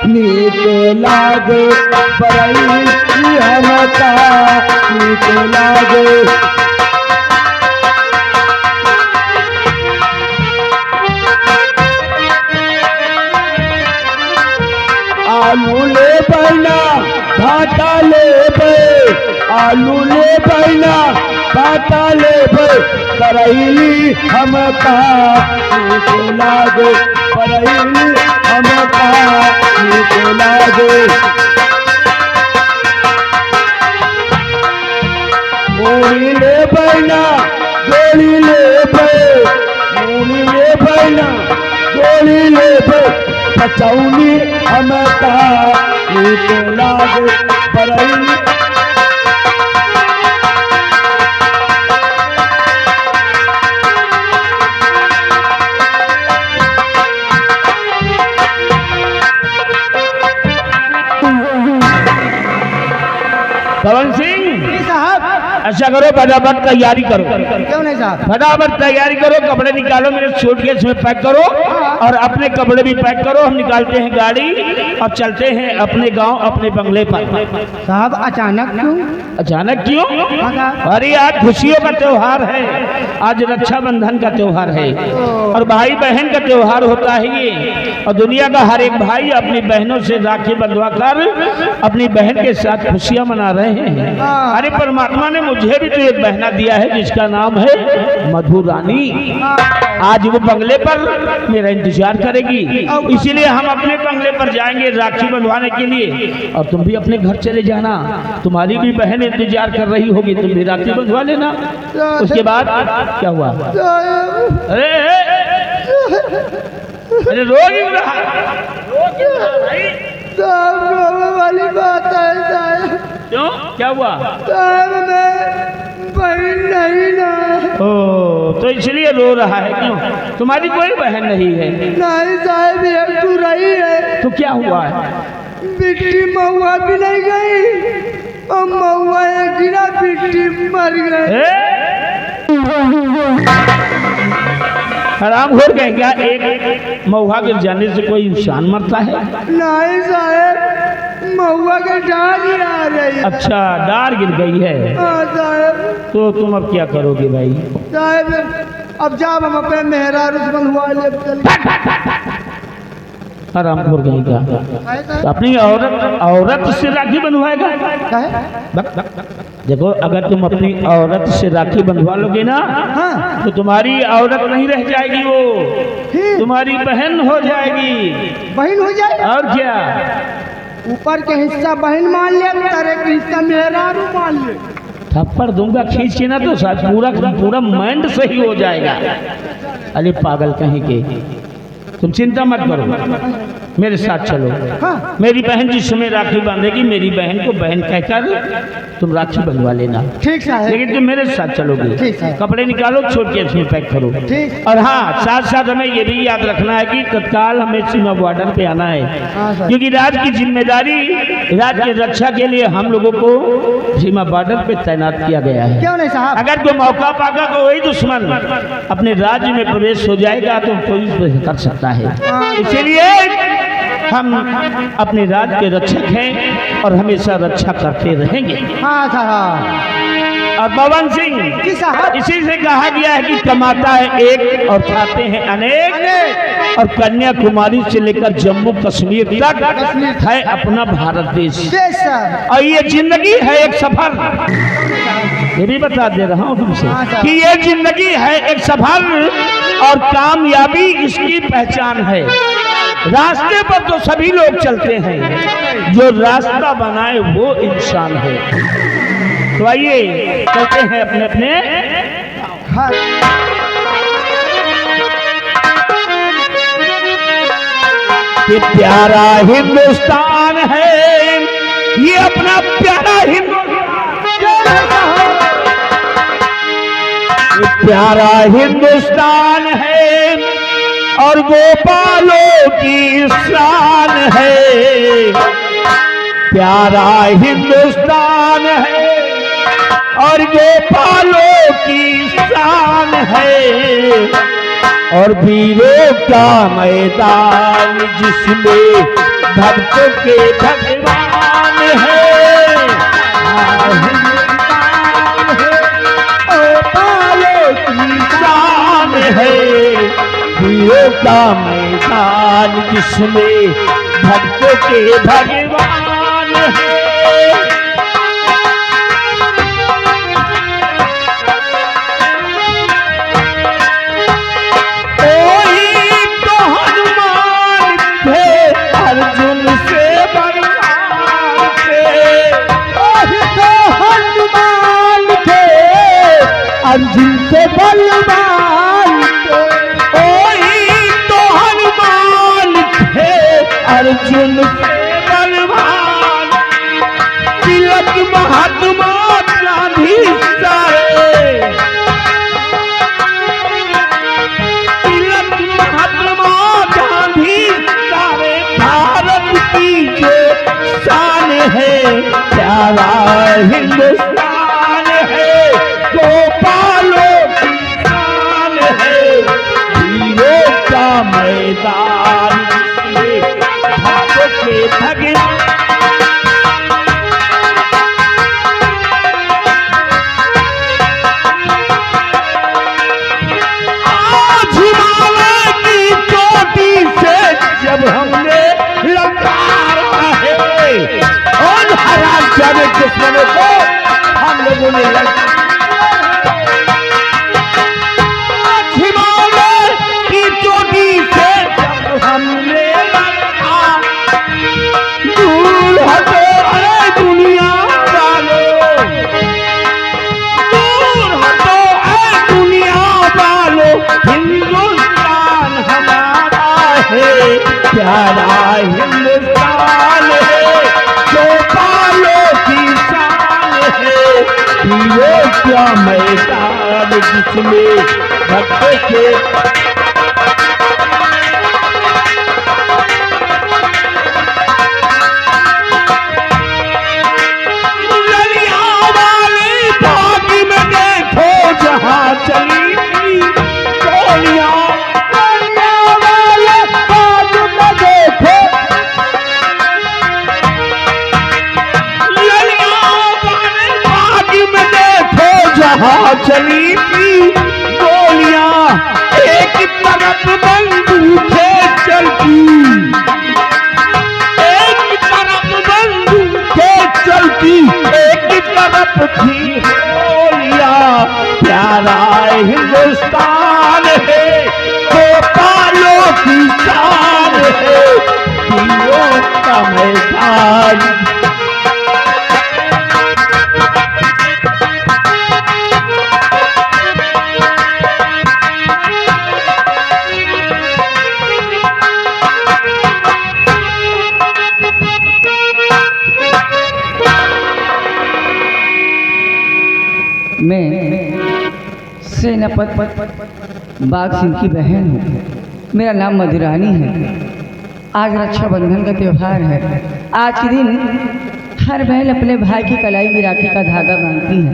S2: नीक लागे, बरैली हमका नीक लागे। आलू ले बैना भाटा ले बे, आलू ले बैना भाटा ले बे, करैली हमका नीक लागे, करैली हमका नीक लागे। मूली ले बैना गोली ले बे, मूली ले बैना गोली ले बे, कचौनी हमका नीक लागे, बरैली।
S1: पवन सिंह
S3: साहब
S1: ऐसा करो फटाफट तैयारी करो।
S3: क्यों नहीं साहब?
S1: फटाफट तैयारी करो, कपड़े निकालो, मेरे सूटकेस में पैक करो और अपने कपड़े भी पैक करो। हम निकालते हैं गाड़ी और चलते हैं अपने गांव अपने बंगले पर।
S3: साहब अचानक क्यों?
S1: अचानक क्यों?
S3: हाँ साहब।
S1: अरे आज खुशियों का त्योहार है, आज रक्षाबंधन का त्योहार है और भाई बहन का त्योहार होता है ये। और दुनिया का हर एक भाई अपनी बहनों से राखी बंधवा कर अपनी बहन के साथ खुशियां मना रहे हैं। अरे परमात्मा ने मुझे भी तो एक बहना दिया है जिसका नाम है मधुरानी। आज वो बंगले पर मेरा इंतजार करेगी, इसीलिए हम अपने बंगले पर जाएंगे राखी बंधवाने के लिए। और तुम भी अपने घर चले जाना, तुम्हारी भी बहन इंतजार कर रही होगी, तुम भी राखी बंधवा लेना। उसके बाद क्या हुआ? अरे अरे रो क्यों रहा?
S3: वाली बात है साहब।
S1: क्यों? क्या हुआ?
S3: साहब मैं बहन नहीं ना।
S1: ओ तो इसलिए रो रहा है। क्यों? तुम्हारी कोई बहन नहीं है?
S3: नहीं साहब ये तू रही है।
S1: तो क्या हुआ है?
S3: बिट्टी महुआ भी नहीं गई और महुआ एक गिरा बिट्टी मर गई।
S1: हराम हो गए क्या? एक महुआ गिर जाने से कोई इंसान मरता है?
S3: नहीं साहब महुआ के डाल ही आ रही है।
S1: अच्छा डार गिर गई है।
S3: हाँ साहब।
S1: तो तुम अब क्या करोगे भाई?
S3: साहब अब जब हम अपने मेहरा रुस्मन हुआ ले चल।
S1: हराम हो गई का तो अपनी औरत से राखी बंधवाएगा? देखो अगर तुम अपनी औरत से राखी बंधवा लोगे ना,
S3: हाँ।
S1: तो तुम्हारी औरत नहीं रह जाएगी, वो तुम्हारी बहन हो जाएगी।
S3: बहन हो जाए?
S1: और क्या?
S3: ऊपर के हिस्सा बहन मान ले, तारे के हिस्सा मेहरा मान ले।
S1: थप्पड़ दूंगा खींच के ना तो पूरा पूरा माइंड सही हो जाएगा। अरे पागल कहीं के
S2: तुम चिंता मत करो, मेरे साथ चलो।
S3: हाँ।
S2: मेरी बहन जिस समय राखी बांधेगी, मेरी बहन को बहन कहकर तुम राखी बंधवा लेना।
S3: ठीक साहब।
S2: लेकिन तुम मेरे साथ चलोगे।
S3: ठीक है।
S2: कपड़े निकालो, छोड़ के इसमें पैक करो।
S3: ठीक।
S2: और हाँ, साथ साथ हमें ये भी याद रखना है कि तत्काल हमें सीमा बॉर्डर पे आना है,
S3: हाँ सर।
S2: क्योंकि राज्य की जिम्मेदारी, राज्य की रक्षा के लिए हम लोगों को सीमा बॉर्डर पे तैनात किया गया है।
S3: क्यों नहीं साहब?
S2: अगर कोई मौका पाकर कोई दुश्मन अपने राज्य में प्रवेश हो जाएगा तो कोई कुछ कर सकता है। इसीलिए हम अपने राज्य के रक्षक हैं और हमेशा रक्षा करते रहेंगे।
S3: हाँ साहब।
S2: और पवन सिंह,
S3: जी साहब।
S2: इसी से कहा गया है कि कमाता है एक और खाते हैं अनेक, और कन्याकुमारी से लेकर जम्मू कश्मीर तक है अपना भारत देश।
S3: देश सर।
S2: और ये जिंदगी है एक सफर, ये भी बता दे रहा हूँ तुमसे
S3: हाँ सर।
S2: कि ये जिंदगी है एक सफर और कामयाबी इसकी पहचान है। रास्ते पर तो सभी लोग चलते हैं, जो रास्ता बनाए वो इंसान है। तो आइए चलते हैं अपने अपने।
S3: हाँ।
S2: ये प्यारा हिंदुस्तान है, ये अपना प्यारा प्यारा हिंदुस्तान है और गोपालों की शान है। प्यारा हिंदुस्तान है और गोपालों की शान है, और वीरों का मैदान जिसमें भक्तों के भगवान है। वीरों का मैदान जिसमें भक्तों के भगवान है। कोई तो हनुमान थे अर्जुन से बलवान थे, कोई तो हनुमान थे अर्जुन से बलवान थे, अर्जुन से बलवान। तिलक महात्मा गांधी सारे, तिलक महात्मा गांधी सारे भारत की जो शान है। प्यारा हिंदुस्तान है, गोपालों की शान है, वीरों का मैदान के भगवान। आज हिमालय की चोटी से जब हमने ललकारा है, और हरा जाने दुश्मनों को हम लोगों ने हिमालय की चोटी से जब हमने दुनिया वालों, दूर हटो ऐ दुनिया वालों, हिंदुस्तान हमारा है। प्यारा हिंदुस्तान है, गोपालों की शान है, वीरों का मैदान जिसमें भक्तों के चली गोलियां, वाले बाग में देखो, ललियां वाले बाग में देखो, जहां चली थी गोलियां, एक
S3: सेनापत बाग सिंह की बहन हूँ। मेरा नाम मधुरानी है। आज रक्षाबंधन का त्यौहार है। आज के दिन हर बहन अपने भाई की कलाई में राखी का धागा बांधती है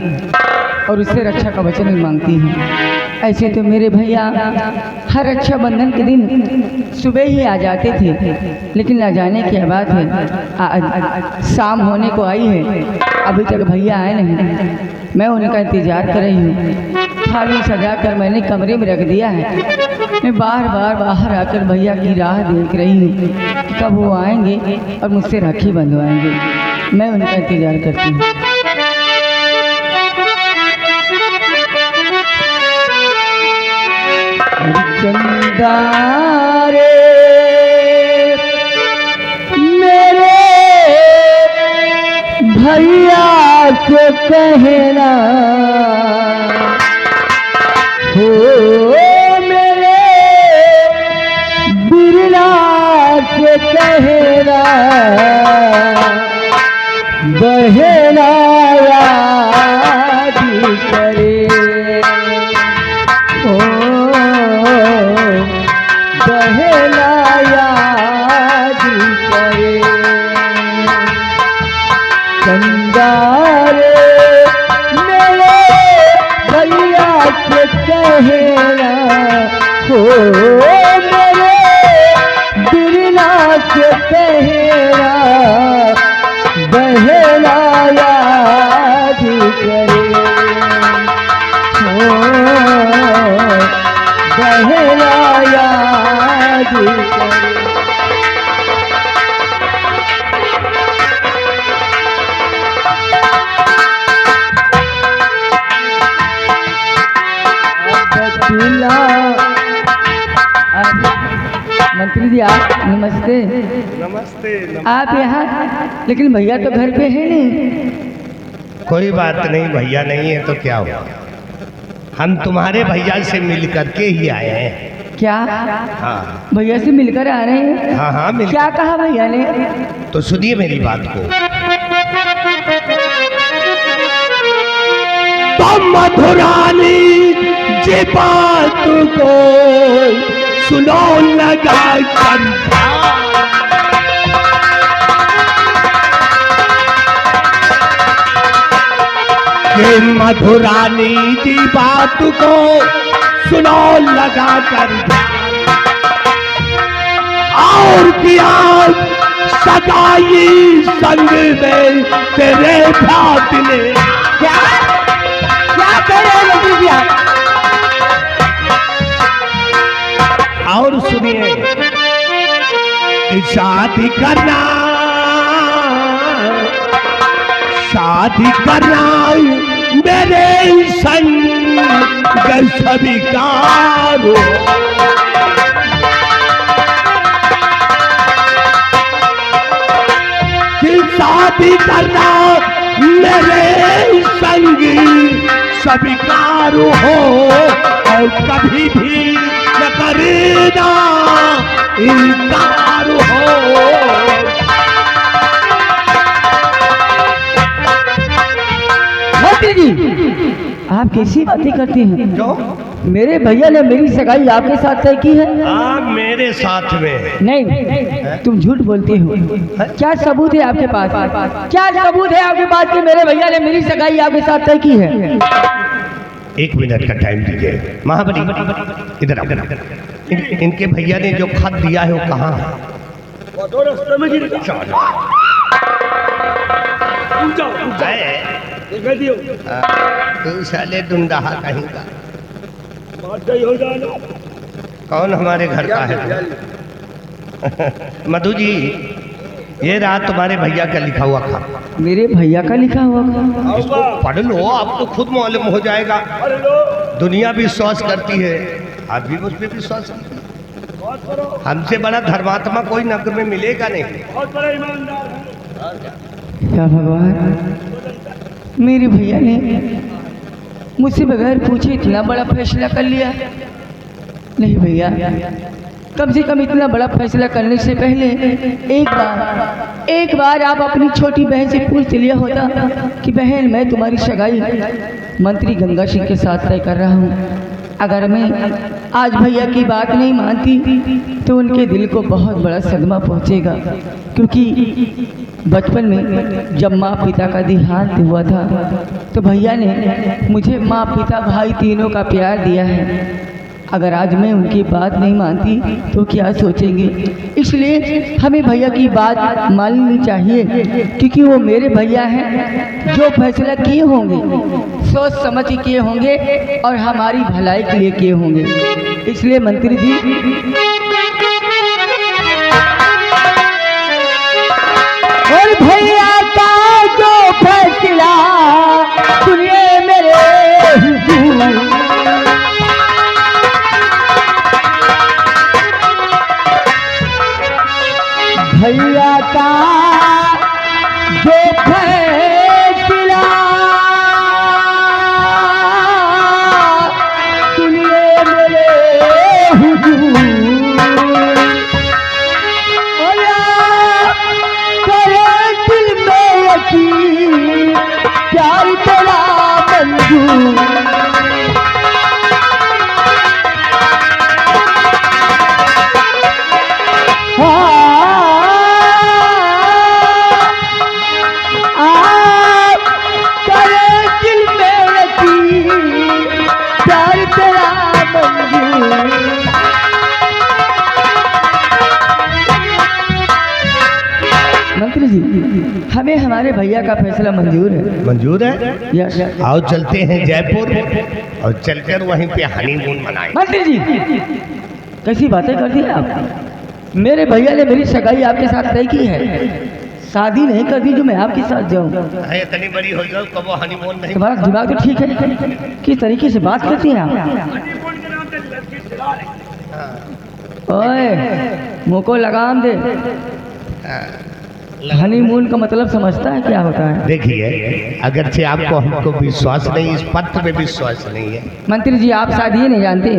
S3: और उससे रक्षा का वचन मांगती है। ऐसे तो मेरे भैया हर रक्षाबंधन के दिन सुबह ही आ जाते थे, लेकिन न जाने क्या बात है शाम होने को आई है, अभी तक भैया आए नहीं। मैं उनका इंतज़ार कर रही हूँ। थाली सजा कर मैंने कमरे में रख दिया है। मैं बार बार बाहर आकर भैया की राह देख रही हूँ, कब वो आएंगे और मुझसे राखी बंधवाएंगे। मैं उनका इंतज़ार करती हूँ। चंदा रे मेरे भैया से कहना, हो मेरे बिरला से कहना, बहना याद करे, बहना याद करे। चंदा रे मेरे भैया से कहना, हो मेरे बिरला से कहना, बहना याद करे, हो बहना याद करे। मंत्री जी आप नमस्ते।
S1: नमस्ते।
S3: आप यहाँ, लेकिन भैया तो घर पे है नहीं।
S1: कोई बात नहीं, भैया नहीं है तो क्या हुआ, हम तुम्हारे भैया से मिल करके ही आए हैं।
S3: क्या?
S1: हाँ
S3: भैया से मिलकर आ रहे हैं?
S1: हाँ हाँ मिल।
S3: क्या कहा भैया ने?
S1: तो सुनिए मेरी बात को। तो मधुरानी जी बात को सुनो लगा कर, ये मधुरानी जी बात को सुनो लगा कर, और किया सगाई संग में तेरे भात ने।
S3: क्या क्या कह रहे हैं मंत्री जी आप?
S1: और सुनिए कि शादी करना मेरे संग स्वीकार हो। कि शादी करना मेरे संग स्वीकार हो, और कभी भी न करना इनकार हो।
S3: मंत्री जी आप कैसी बातें करती हैं?
S1: क्यों?
S3: मेरे भैया ने मेरी सगाई आपके साथ तय की है।
S1: आप मेरे साथ में?
S3: नहीं, तुम झूठ बोलती हो। क्या सबूत है आपके पास? क्या सबूत है आपके पास कि मेरे भैया ने मेरी सगाई आपके साथ तय की है?
S1: 1 मिनट का टाइम दीजिए। महाबली इधर आओ। इनके भैया ने जो खत दिया है वो कहाँ है?
S2: वो तो रास्ते में गिर गया।
S1: चलो
S2: देखा दियो
S1: तू साले दुंदाहा कहीं का।
S2: बात गई हो जाना।
S1: कौन हमारे घर का है? मधु जी ये रात तुम्हारे भैया का लिखा हुआ था।
S3: मेरे भैया का लिखा हुआ था?
S1: इसको पढ़ लो, आपको खुद मालूम हो जाएगा। दुनिया विश्वास करती है, आप भी मुझ पर विश्वास करती है। हमसे बड़ा धर्मात्मा कोई नगर में मिलेगा नहीं।
S2: बहुत बड़ा ईमानदार है।
S3: क्या भगवान, मेरे भैया ने मुझसे बगैर पूछे इतना बड़ा फैसला कर लिया। नहीं भैया, कम से कम इतना बड़ा फैसला करने से पहले एक बार आप अपनी छोटी बहन से पूछ लिया होता कि बहन मैं तुम्हारी सगाई मंत्री गंगा सिंह के साथ तय कर रहा हूँ। अगर मैं आज भैया की बात नहीं मानती तो उनके दिल को बहुत बड़ा सदमा पहुँचेगा, क्योंकि बचपन में जब माँ पिता का देहांत हुआ था तो भैया ने मुझे माँ पिता भाई तीनों का प्यार दिया है। अगर आज मैं उनकी बात नहीं मानती तो क्या सोचेंगे, इसलिए हमें भैया की बात माननी चाहिए, क्योंकि वो मेरे भैया हैं। जो फैसला किए होंगे सोच समझ के किए होंगे और हमारी भलाई के लिए किए होंगे। इसलिए मंत्री जी और भैया का जो फैसला सुनिए मेरे हुजूर, भैया का जो फैसला सुनिए मेरे हुजूर, करे दिल में यकीन प्यार तेरा मंजूर। मंत्री जी हमें हमारे भैया का फैसला मंजूर है।
S1: मंजूर है?
S3: यस।
S1: आओ चलते हैं जयपुर और चलकर वहीं पे हनीमून मनाएं।
S3: मंत्री जी कैसी बातें कर दी आप। मेरे भैया ने मेरी सगाई आपके साथ तय की है, शादी नहीं कर दी जो मैं आपके साथ जाऊँ।
S1: इतनी बड़ी हो जाओ कब वो हनीमून नहीं।
S3: तुम्हारा दिमाग तो ठीक है, किस तरीके से बात करती हैं आप। ओए मुँह को लगाम दे, हनीमून का मतलब समझता है क्या होता है।
S1: देखिए अगरचे आपको हमको विश्वास नहीं, इस पत्र पे विश्वास नहीं है।
S3: मंत्री जी आप शायद ये नहीं जानते,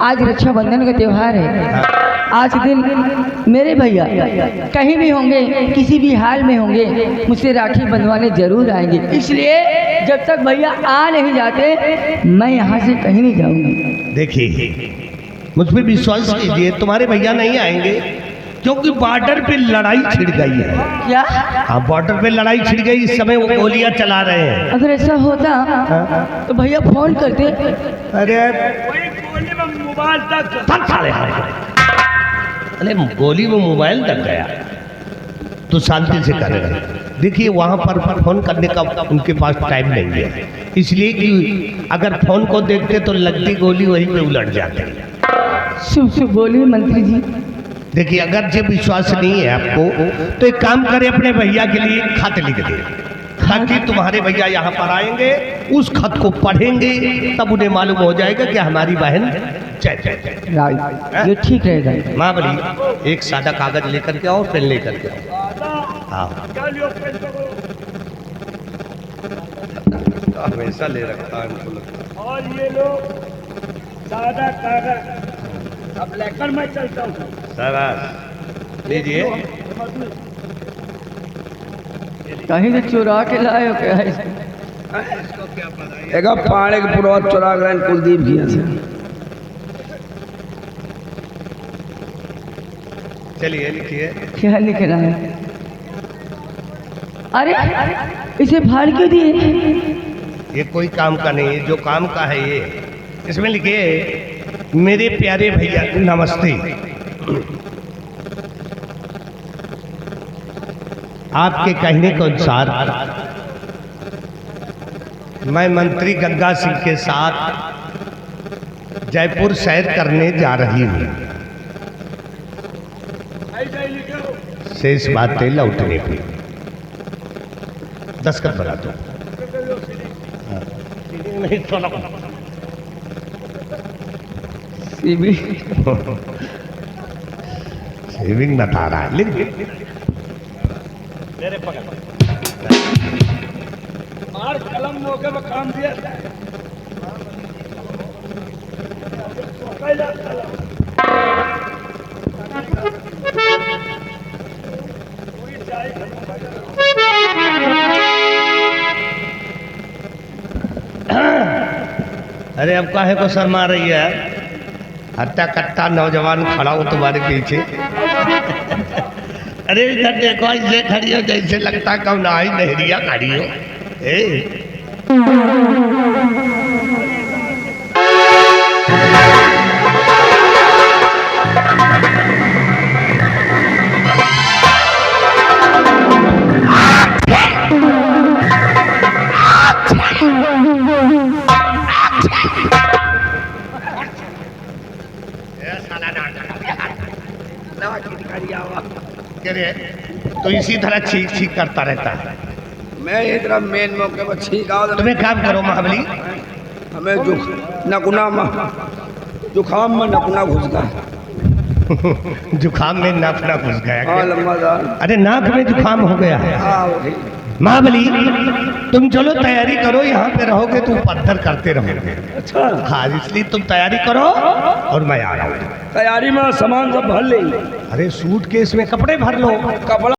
S3: आज रक्षाबंधन का त्यौहार है। आज दिन मेरे भैया कहीं भी होंगे, किसी भी हाल में होंगे, मुझसे राखी बंधवाने जरूर आएंगे। इसलिए जब तक भैया आ नहीं जाते मैं यहाँ से कहीं नहीं जाऊँगी।
S1: देखिए मुझ पर विश्वास कीजिए, तुम्हारे भैया नहीं आएंगे क्योंकि बॉर्डर पे लड़ाई छिड़ गई है।
S3: क्या?
S1: हाँ बॉर्डर पे लड़ाई छिड़ गई, इस समय वो गोलियां चला रहे हैं।
S3: अगर ऐसा होता तो भैया फोन करते।
S1: अरे
S2: मोबाइल तक
S1: अरे गोली में मोबाइल तक गया तो शांति से कर रहे हैं। देखिए वहाँ पर फोन करने का उनके पास टाइम नहीं है, इसलिए कि अगर फोन को देखते तो लगती गोली वहीं पे उलट जाती।
S3: शुभ शुभ बोलिए मंत्री जी।
S1: देखिए अगर जब विश्वास नहीं है आपको तो एक काम करें, अपने भैया के लिए खत लिख दे, ताकि तुम्हारे भैया यहाँ पर आएंगे, उस खत को पढ़ेंगे, तब उन्हें मालूम हो जाएगा कि हमारी बहन जय जय जय।
S3: राइट, ये ठीक रहेगा।
S1: माँ बोली एक सादा कागज लेकर के आओ, पेन लेकर के आओ। हाँ हमेशा ले रखा है।
S2: और ये लोग सादा कागज अब लेकर मैं चलता हूँ।
S1: शाबाश लीजिए।
S3: कहीं से चुरा के लाए हो क्या है?
S2: एक पाड़े के पुरवत चुरा गए कुलदीप जी से।
S1: चलिए लिखिए।
S3: क्या लिखना है? अरे इसे फाड़ क्यों दिए?
S1: ये कोई काम का नहीं है, जो काम का है ये। इसमें लिखिए मेरे प्यारे भैया नमस्ते, आपके कहने के अनुसार मैं मंत्री गंगा सिंह के साथ जयपुर सैर करने जा रही हूँ। शेष बातें लौटने की। दस्तखत बना दो। नहीं थोड़ा सेविंग बता रहा है, लिख दे।
S2: मार कलम मौके पर काम दिया था।
S1: अब काहे को शर्मा रही है? हट्टा कट्टा नौजवान खड़ा हो तुम्हारे पीछे। अरे इधर देखो, ऐसे खड़ी हो जैसे लगता कौन आई नहरिया खड़ी हो। ए तो इसी तरह छींक छींक करता रहता है।
S2: मैं इधर मेन मौके पर छींका।
S1: तुम्हें काम करो महाबली,
S2: हमें जुखाम में नकुना घुस गया।
S1: जुखाम में नाफना घुस गया
S2: हाँ
S1: क्या?
S2: लम्बा जान।
S1: अरे नाक में जुखाम हो गया है।
S2: हाँ वही।
S1: महाबली तुम चलो तैयारी करो, यहाँ पे रहोगे तो पत्थर करते रहोगे।
S2: अच्छा
S1: हाँ, इसलिए तुम तैयारी करो और मैं आ रहा हूँ।
S2: तैयारी में सामान सब भर ले।
S1: अरे सूटकेस में कपड़े भर लो।
S2: कपड़ा